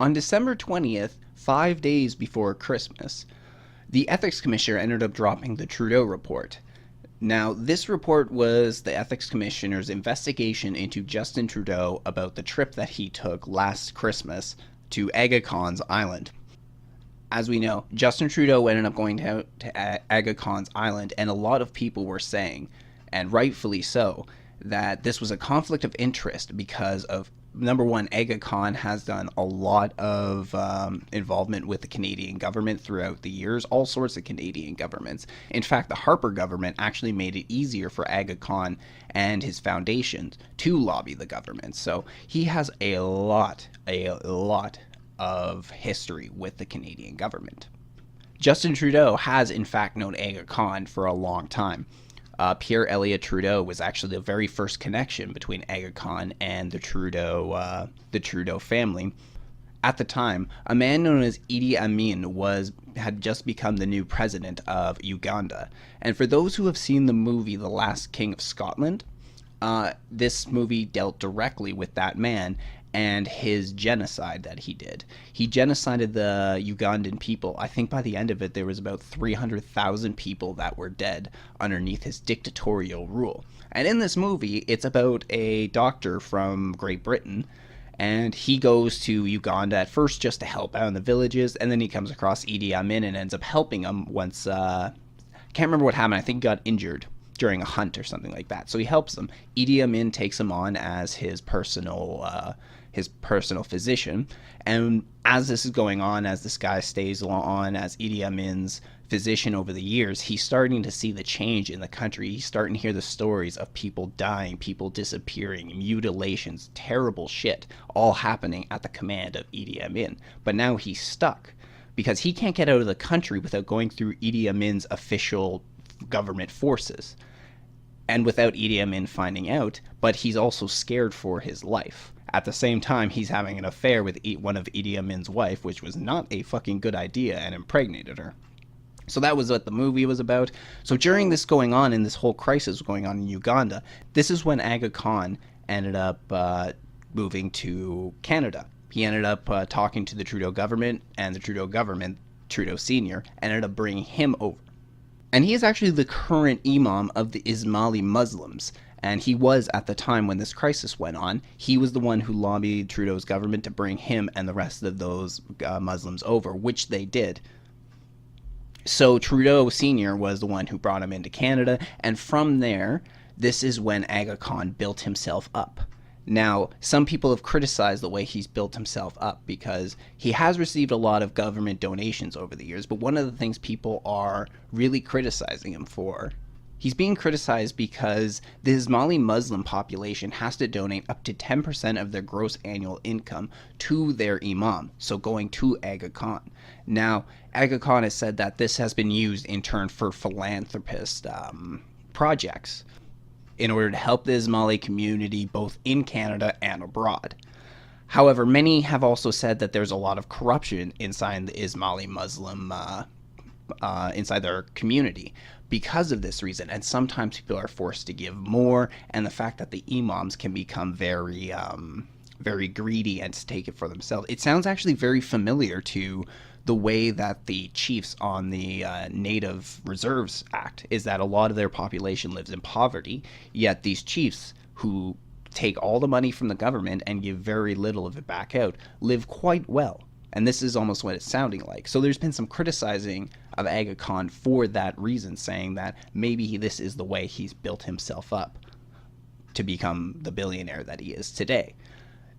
On December 20th, 5 days before Christmas, the Ethics Commissioner ended up dropping the Trudeau Report. Now, this report was the Ethics Commissioner's investigation into Justin Trudeau about the trip that he took last Christmas to Aga Khan's island. As we know, Justin Trudeau ended up going to Aga Khan's island, and a lot of people were saying, and rightfully so, that this was a conflict of interest because of, number one, Aga Khan has done a lot of involvement with the Canadian government throughout the years, all sorts of Canadian governments. In fact, the Harper government actually made it easier for Aga Khan and his foundation to lobby the government. So he has a lot of history with the Canadian government. Justin Trudeau has in fact known Aga Khan for a long time. Pierre Elliott Trudeau was actually the very first connection between Aga Khan and the Trudeau family. At the time, a man known as Idi Amin had just become the new president of Uganda. And for those who have seen the movie The Last King of Scotland, this movie dealt directly with that man and his genocide that he did. He genocided the Ugandan people. I think by the end of it, there was about 300,000 people that were dead underneath his dictatorial rule. And in this movie, it's about a doctor from Great Britain, and he goes to Uganda at first just to help out in the villages, and then he comes across Idi Amin and ends up helping him once, can't remember what happened, I think he got injured during a hunt or something like that. So he helps them. Idi Amin takes him on as his personal physician, and as this is going on, as this guy stays on as Idi Amin's physician over the years, he's starting to see the change in the country. He's starting to hear the stories of people dying, people disappearing, mutilations, terrible shit, all happening at the command of Idi Amin. But now he's stuck because he can't get out of the country without going through Idi Amin's official government forces and without Idi Amin finding out, but he's also scared for his life. At the same time, he's having an affair with one of Idi Amin's wife, which was not a fucking good idea, and impregnated her. So that was what the movie was about. So during this going on, and this whole crisis going on in Uganda, this is when Aga Khan ended up moving to Canada. He ended up talking to the Trudeau government, and the Trudeau government, Trudeau Sr., ended up bringing him over. And he is actually the current imam of the Ismaili Muslims. And he was, at the time when this crisis went on, he was the one who lobbied Trudeau's government to bring him and the rest of those Muslims over, which they did. So Trudeau Sr. was the one who brought him into Canada, and from there, this is when Aga Khan built himself up. Now, some people have criticized the way he's built himself up because he has received a lot of government donations over the years, but one of the things people are really criticizing him for, he's being criticized because the Ismaili Muslim population has to donate up to 10% of their gross annual income to their imam, so going to Aga Khan. Now, Aga Khan has said that this has been used in turn for philanthropist projects in order to help the Ismaili community both in Canada and abroad. However, many have also said that there's a lot of corruption inside the Ismaili Muslim, inside their community because of this reason, and sometimes people are forced to give more, and the fact that the imams can become very greedy and to take it for themselves. It sounds actually very familiar to the way that the chiefs on the Native Reserves Act is that a lot of their population lives in poverty, yet these chiefs who take all the money from the government and give very little of it back out live quite well. And this is almost what it's sounding like. So there's been some criticizing of Aga Khan for that reason, saying that maybe this is the way he's built himself up to become the billionaire that he is today.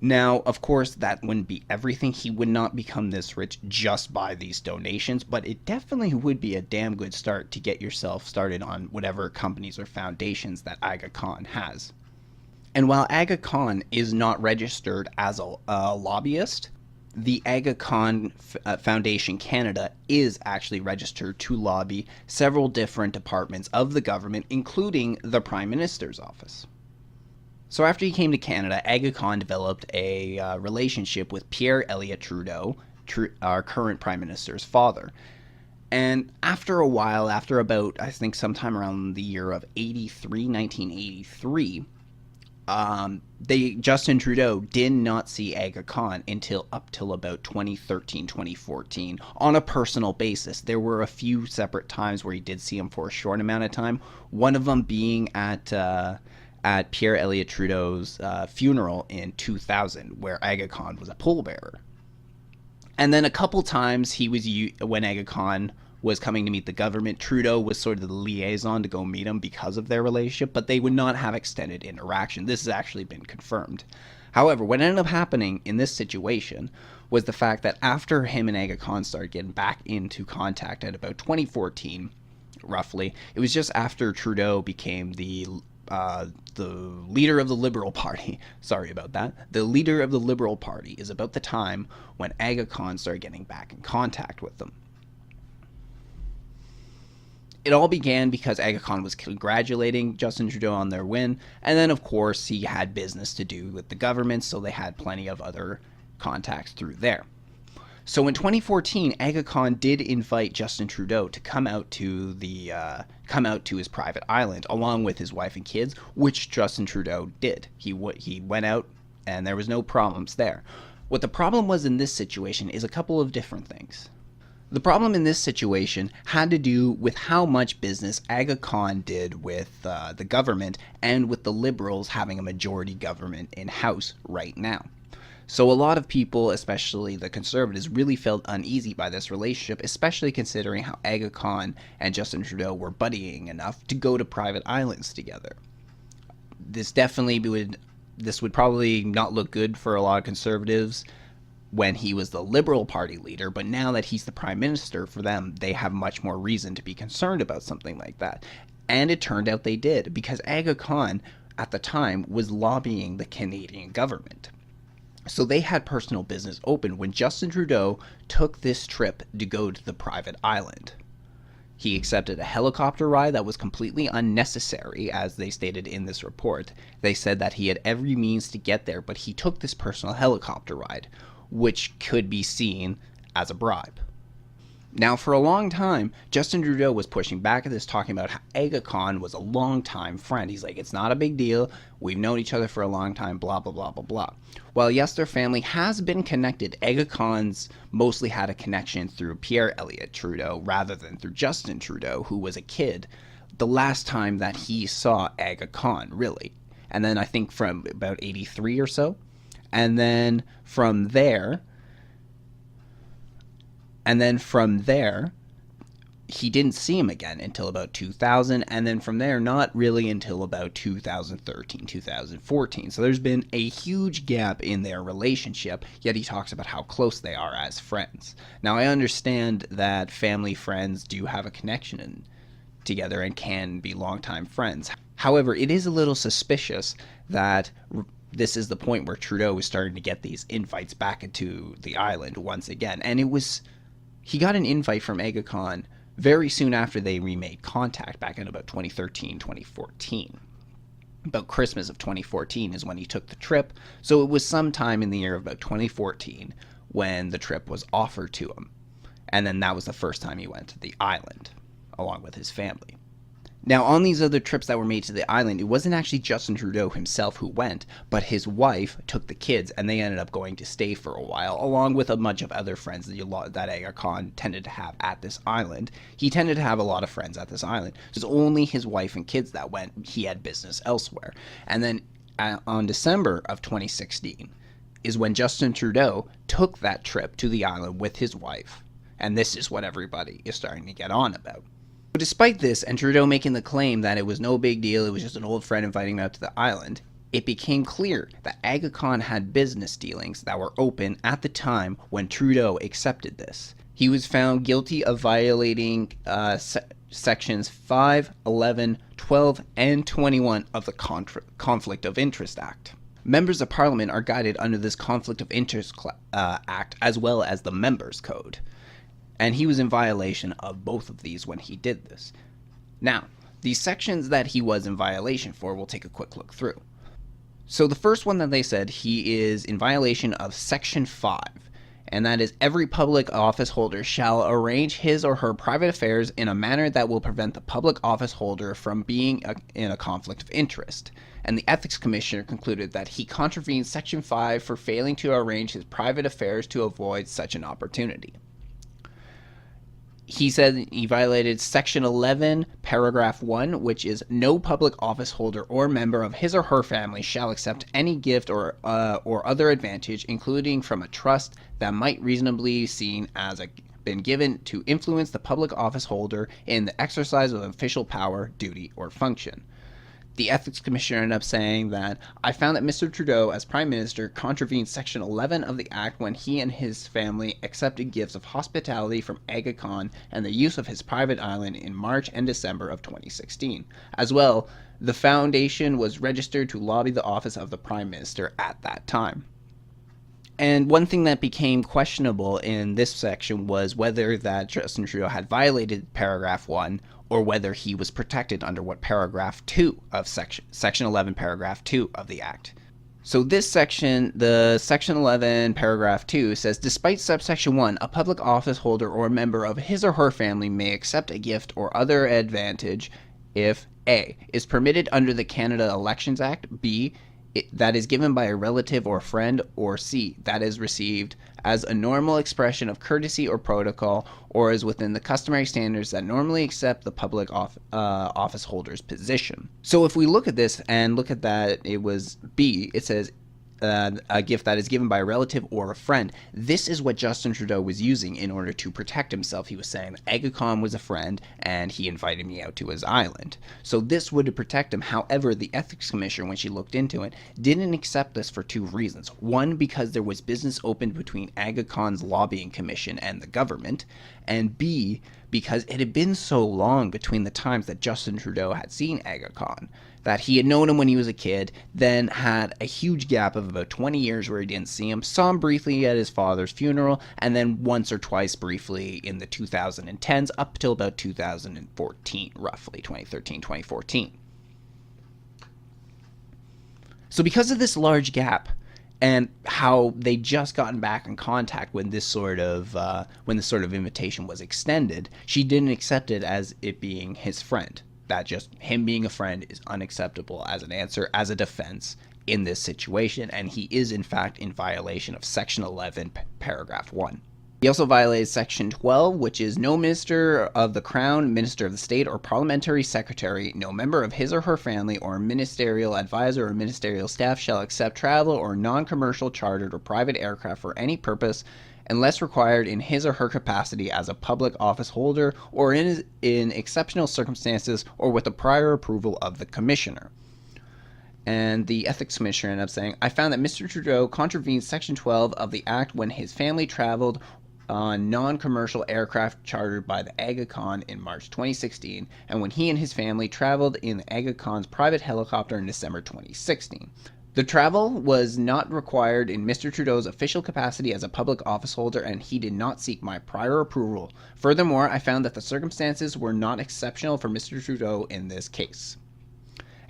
Now, of course, that wouldn't be everything. He would not become this rich just by these donations, but it definitely would be a damn good start to get yourself started on whatever companies or foundations that Aga Khan has. And while Aga Khan is not registered as a lobbyist, the Aga Khan Foundation Canada is actually registered to lobby several different departments of the government, including the Prime Minister's office. So after he came to Canada, Aga Khan developed a relationship with Pierre Elliott Trudeau, our current Prime Minister's father. And after a while, after about, I think sometime around the year of 1983, Justin Trudeau did not see Aga Khan until up till about 2013, 2014 on a personal basis. There were a few separate times where he did see him for a short amount of time. One of them being at Pierre Elliott Trudeau's funeral in 2000, where Aga Khan was a pallbearer. And then a couple times when Aga Khan was coming to meet the government, Trudeau was sort of the liaison to go meet him because of their relationship, but they would not have extended interaction. This has actually been confirmed. However, what ended up happening in this situation was the fact that after him and Aga Khan started getting back into contact at about 2014, roughly, it was just after Trudeau became the leader of the Liberal Party. Sorry about that. The leader of the Liberal Party is about the time when Aga Khan started getting back in contact with them. It all began because Aga Khan was congratulating Justin Trudeau on their win, and then of course he had business to do with the government, so they had plenty of other contacts through there. So in 2014, Aga Khan did invite Justin Trudeau to come out to his private island along with his wife and kids, which Justin Trudeau did. He went out, and there was no problems there. What the problem was in this situation is a couple of different things. The problem in this situation had to do with how much business Aga Khan did with the government and with the Liberals having a majority government in House right now. So a lot of people, especially the Conservatives, really felt uneasy by this relationship, especially considering how Aga Khan and Justin Trudeau were buddying enough to go to private islands together. This would probably not look good for a lot of Conservatives when he was the Liberal Party leader, but now that he's the Prime Minister, for them, they have much more reason to be concerned about something like that. And it turned out they did, because Aga Khan, at the time, was lobbying the Canadian government. So they had personal business open when Justin Trudeau took this trip to go to the private island. He accepted a helicopter ride that was completely unnecessary, as they stated in this report. They said that he had every means to get there, but he took this personal helicopter ride, which could be seen as a bribe. Now, for a long time, Justin Trudeau was pushing back at this, talking about how Aga Khan was a long-time friend. He's like, it's not a big deal. We've known each other for a long time, blah, blah, blah, blah, blah. While, yes, their family has been connected, Aga Khan's mostly had a connection through Pierre Elliott Trudeau rather than through Justin Trudeau, who was a kid the last time that he saw Aga Khan, really. And then I think from about 83 or so. And then from there, he didn't see him again until about 2000, and then from there, not really until about 2013, 2014. So there's been a huge gap in their relationship, yet he talks about how close they are as friends. Now, I understand that family friends do have a connection together and can be longtime friends. However, it is a little suspicious that this is the point where Trudeau was starting to get these invites back into the island once again. And he got an invite from Aga Khan very soon after they remade contact back in about 2013, 2014. About Christmas of 2014 is when he took the trip. So it was sometime in the year of about 2014 when the trip was offered to him. And then that was the first time he went to the island along with his family. Now, on these other trips that were made to the island, it wasn't actually Justin Trudeau himself who went, but his wife took the kids, and they ended up going to stay for a while, along with a bunch of other friends that Aga Khan tended to have at this island. He tended to have a lot of friends at this island. It was only his wife and kids that went. He had business elsewhere. And then on December of 2016 is when Justin Trudeau took that trip to the island with his wife. And this is what everybody is starting to get on about. But despite this, and Trudeau making the claim that it was no big deal, it was just an old friend inviting him out to the island, it became clear that Aga Khan had business dealings that were open at the time when Trudeau accepted this. He was found guilty of violating sections 5, 11, 12, and 21 of the Conflict of Interest Act. Members of Parliament are guided under this Conflict of Interest Act as well as the Members' Code. And he was in violation of both of these when he did this. Now, these sections that he was in violation for, we'll take a quick look through. So the first one that they said, he is in violation of Section 5. and that is every public office holder shall arrange his or her private affairs in a manner that will prevent the public office holder from being in a conflict of interest. And the Ethics Commissioner concluded that he contravened Section 5 for failing to arrange his private affairs to avoid such an opportunity. He said he violated Section 11, Paragraph 1, which is no public office holder or member of his or her family shall accept any gift or other advantage, including from a trust, that might reasonably be seen as been given to influence the public office holder in the exercise of official power, duty, or function. The Ethics Commissioner ended up saying that I found that Mr. Trudeau, as Prime Minister, contravened Section 11 of the Act when he and his family accepted gifts of hospitality from Aga Khan and the use of his private island in March and December of 2016. As well, the foundation was registered to lobby the office of the Prime Minister at that time. And one thing that became questionable in this section was whether that Justin Trudeau had violated Paragraph 1 or whether he was protected under what Paragraph 2 of Section 11, Paragraph 2 of the Act. So this section, the Section 11, Paragraph 2, says, despite subsection 1, a public office holder or member of his or her family may accept a gift or other advantage if A, is permitted under the Canada Elections Act, B, that is given by a relative or friend, or C, that is received as a normal expression of courtesy or protocol, or is within the customary standards that normally accept the public office holder's position. So if we look at this and look at that, it was B, it says a gift that is given by a relative or a friend. This is what Justin Trudeau was using in order to protect himself. He was saying that Aga Khan was a friend and he invited me out to his island. So this would protect him. However, the Ethics Commissioner, when she looked into it, didn't accept this for two reasons. One, because there was business opened between Aga Khan's lobbying commission and the government, and B, because it had been so long between the times that Justin Trudeau had seen Aga Khan, that he had known him when he was a kid, then had a huge gap of about 20 years where he didn't see him, saw him briefly at his father's funeral, and then once or twice briefly in the 2010s up till about 2014, roughly 2013, 2014. So because of this large gap, and how they just gotten back in contact when this sort of invitation was extended, she didn't accept it as it being his friend. That just him being a friend is unacceptable as an answer, as a defense in this situation, and he is in fact in violation of Section 11, Paragraph 1. He also violated Section 12, which is no minister of the Crown, minister of the state, or parliamentary secretary, no member of his or her family, or ministerial advisor or ministerial staff shall accept travel or non-commercial chartered or private aircraft for any purpose unless required in his or her capacity as a public office holder or in exceptional circumstances or with the prior approval of the commissioner. And the Ethics Commissioner ended up saying, I found that Mr. Trudeau contravened Section 12 of the Act when his family traveled on non-commercial aircraft chartered by the Aga Khan in March 2016, and when he and his family traveled in the Aga Khan's private helicopter in December 2016. The travel was not required in Mr. Trudeau's official capacity as a public office holder, and he did not seek my prior approval. Furthermore, I found that the circumstances were not exceptional for Mr. Trudeau in this case.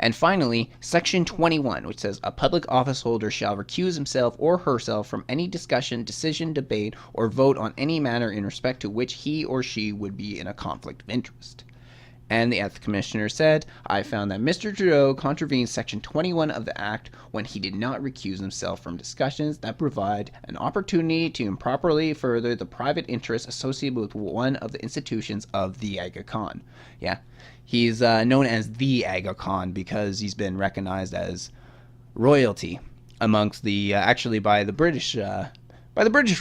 And finally, Section 21, which says a public office holder shall recuse himself or herself from any discussion, decision, debate, or vote on any matter in respect to which he or she would be in a conflict of interest. And the Ethics Commissioner said, I found that Mr. Trudeau contravened Section 21 of the Act when he did not recuse himself from discussions that provide an opportunity to improperly further the private interests associated with one of the institutions of the Aga Khan. Yeah, he's known as the Aga Khan because he's been recognized as royalty amongst the, actually by the British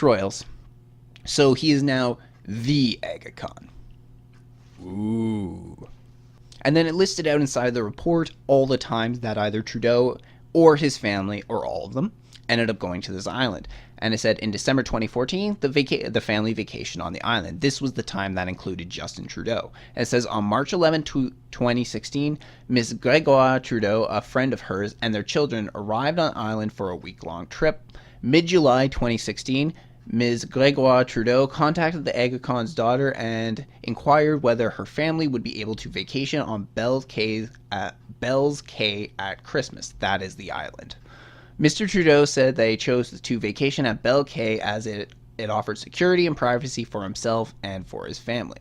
royals. So he is now the Aga Khan. Ooh. And then it listed out inside the report all the times that either Trudeau or his family, or all of them, ended up going to this island. And it said in December 2014, the family vacation on the island. This was the time that included Justin Trudeau. And it says on March 11, 2016, Ms. Gregoire Trudeau, a friend of hers, and their children arrived on the island for a week-long trip. Mid-July 2016, Ms. Gregoire Trudeau contacted the Aga Khan's daughter and inquired whether her family would be able to vacation on Bell's Cay at Christmas. That is the island. Mr. Trudeau said they chose to vacation at Bell Cay as it it offered security and privacy for himself and for his family.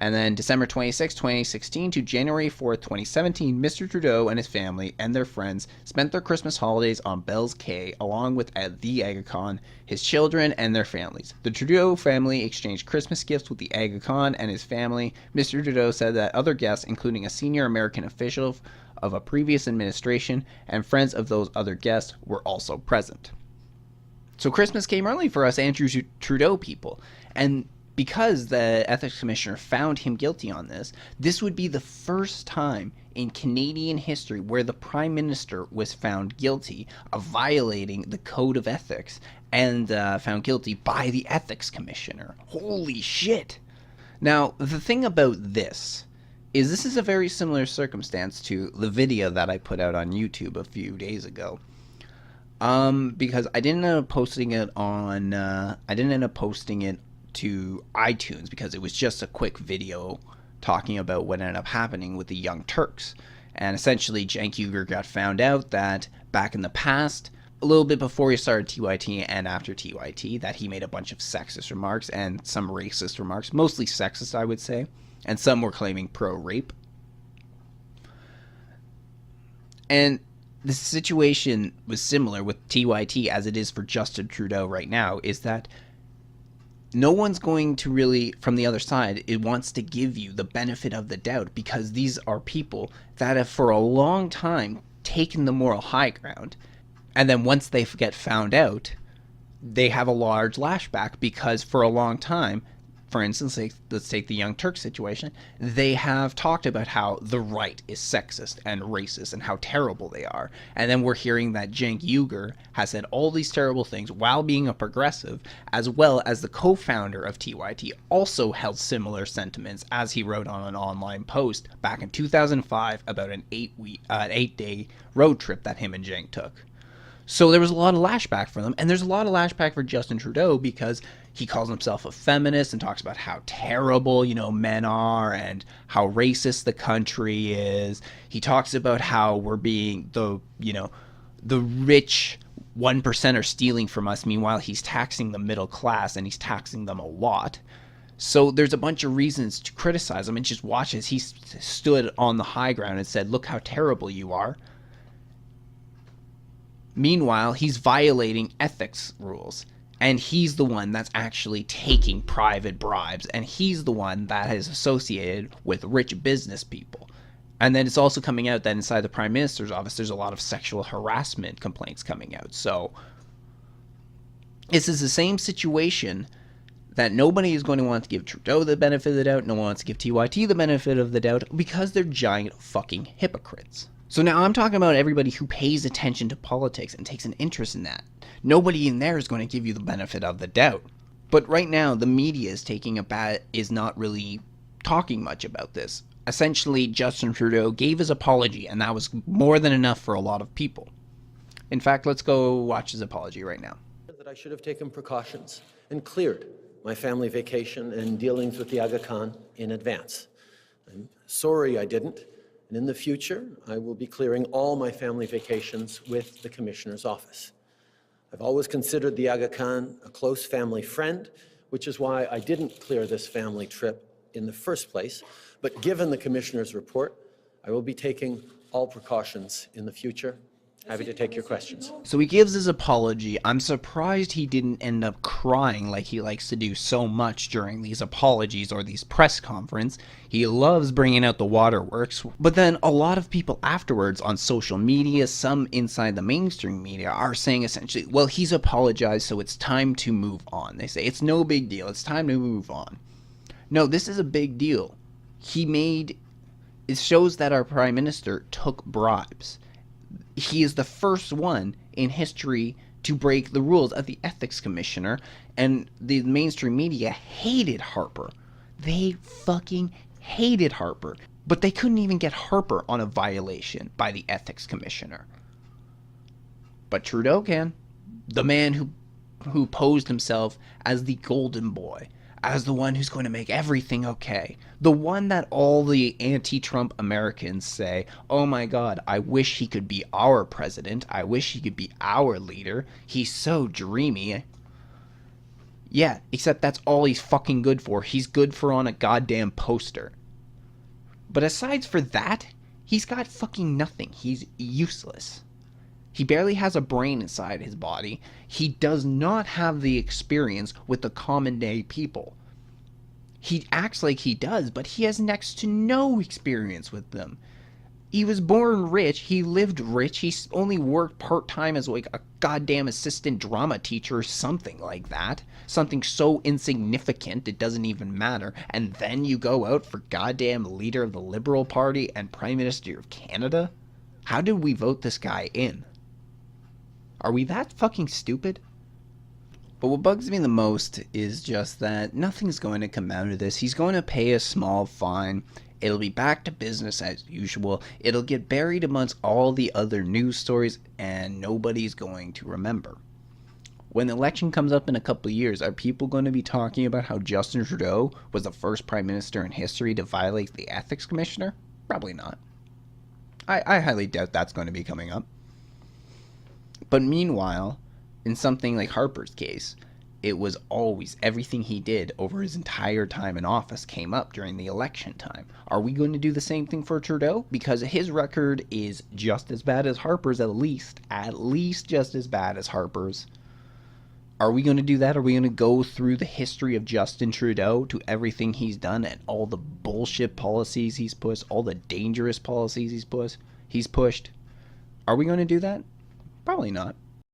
And then December 26, 2016 to January 4th, 2017, Mr. Trudeau and his family and their friends spent their Christmas holidays on Bell's Quay along with the Aga Khan, his children, and their families. The Trudeau family exchanged Christmas gifts with the Aga Khan and his family. Mr. Trudeau said that other guests, including a senior American official of a previous administration and friends of those other guests, were also present. So Christmas came early for us Andrew Trudeau people, and because the ethics commissioner found him guilty on this, this would be the first time in Canadian history where the prime minister was found guilty of violating the code of ethics and found guilty by the ethics commissioner. Holy shit! Now, the thing about this is a very similar circumstance to the video that I put out on YouTube a few days ago. Because I didn't end up posting it to iTunes because it was just a quick video talking about what ended up happening with the Young Turks. And essentially, Cenk Uygur got found out that back in the past, a little bit before he started TYT and after TYT, that he made a bunch of sexist remarks and some racist remarks, mostly sexist, I would say, and some were claiming pro-rape. And the situation was similar with TYT as it is for Justin Trudeau right now, is that no one's going to really, from the other side, it wants to give you the benefit of the doubt because these are people that have for a long time taken the moral high ground. And then once they get found out, they have a large lashback because for a long time, for instance, let's take the Young Turks situation, they have talked about how the right is sexist and racist and how terrible they are. And then we're hearing that Cenk Uygur has said all these terrible things while being a progressive, as well as the co-founder of TYT also held similar sentiments as he wrote on an online post back in 2005 about an 8-day road trip that him and Cenk took. So there was a lot of lashback for them, and there's a lot of lashback for Justin Trudeau because he calls himself a feminist and talks about how terrible, men are and how racist the country is. He talks about how we're being the rich 1% are stealing from us. Meanwhile, he's taxing the middle class and he's taxing them a lot. So there's a bunch of reasons to criticize him, and just watch as he stood on the high ground and said, look how terrible you are. Meanwhile, he's violating ethics rules, and he's the one that's actually taking private bribes, and he's the one that is associated with rich business people. And then it's also coming out that inside the Prime Minister's office, there's a lot of sexual harassment complaints coming out. So this is the same situation that nobody is going to want to give Trudeau the benefit of the doubt. No one wants to give TYT the benefit of the doubt because they're giant fucking hypocrites. So now I'm talking about everybody who pays attention to politics and takes an interest in that. Nobody in there is going to give you the benefit of the doubt. But right now, the media is not really talking much about this. Essentially, Justin Trudeau gave his apology, and that was more than enough for a lot of people. In fact, let's go watch his apology right now. That I should have taken precautions and cleared my family vacation and dealings with the Aga Khan in advance. I'm sorry I didn't. And in the future, I will be clearing all my family vacations with the Commissioner's office. I've always considered the Aga Khan a close family friend, which is why I didn't clear this family trip in the first place. But given the Commissioner's report, I will be taking all precautions in the future. Happy to take your questions. So he gives his apology. I'm surprised he didn't end up crying like he likes to do so much during these apologies or these press conferences. He loves bringing out the waterworks. But then a lot of people afterwards on social media, some inside the mainstream media, are saying essentially, well, he's apologized, so it's time to move on. They say it's no big deal. It's time to move on. No, this is a big deal. It shows that our Prime Minister took bribes. He is the first one in history to break the rules of the ethics commissioner, and the mainstream media hated Harper. They fucking hated Harper, but they couldn't even get Harper on a violation by the ethics commissioner. But Trudeau can. The man who posed himself as the golden boy, as the one who's going to make everything okay. The one that all the anti-Trump Americans say, oh my God, I wish he could be our president. I wish he could be our leader. He's so dreamy. Yeah, except that's all he's fucking good for. He's good for on a goddamn poster. But aside for that, he's got fucking nothing. He's useless. He barely has a brain inside his body. He does not have the experience with the common day people. He acts like he does, but he has next to no experience with them. He was born rich, he lived rich, he only worked part-time as like a goddamn assistant drama teacher or something like that. Something so insignificant it doesn't even matter. And then you go out for goddamn leader of the Liberal Party and Prime Minister of Canada? How did we vote this guy in? Are we that fucking stupid? But what bugs me the most is just that nothing's going to come out of this. He's going to pay a small fine. It'll be back to business as usual. It'll get buried amongst all the other news stories, and nobody's going to remember. When the election comes up in a couple of years, are people going to be talking about how Justin Trudeau was the first prime minister in history to violate the ethics commissioner? Probably not. I highly doubt that's going to be coming up. But meanwhile, in something like Harper's case, it was always everything he did over his entire time in office came up during the election time. Are we going to do the same thing for Trudeau? Because his record is just as bad as Harper's, at least just as bad as Harper's. Are we going to do that? Are we going to go through the history of Justin Trudeau to everything he's done and all the bullshit policies he's pushed, all the dangerous policies he's pushed? Are we going to do that? Probably not.